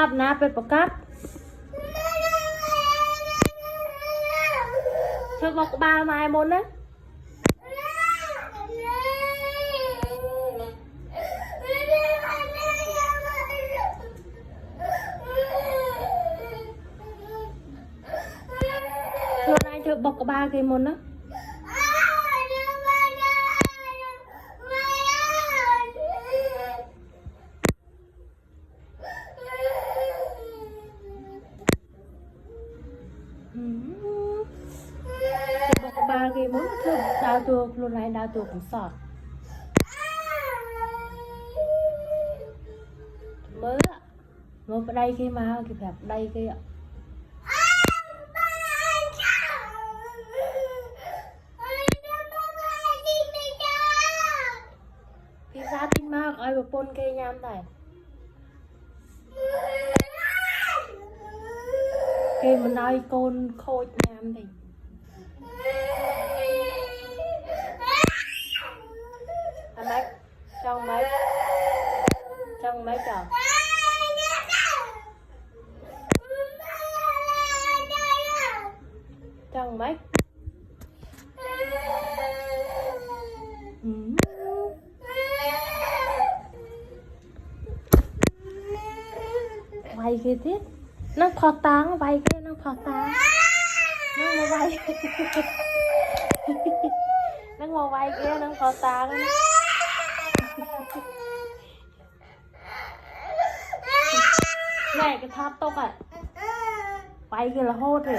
บนะเป็นประกัดช่วยบอกบามาไอ้มนนะช่วยนายช่วยบอกบาไอ้มนนะba cái món thơm đào tuộc luôn này đào tuộc cũng sọt mới ạ mới ở đây kia mà kịp hẹp đây kia ạ cái giá tinh ma ai mà pôn cây nhám này cây mà nói con khôi nhám thì mấy trong mấy trò trong mấy vay kia thiết nó kho táng vay kia nó kho táng nó mà vay nó ngồi vay kia nó kho táng này cái tháp tóc à vay kia là hốt rồi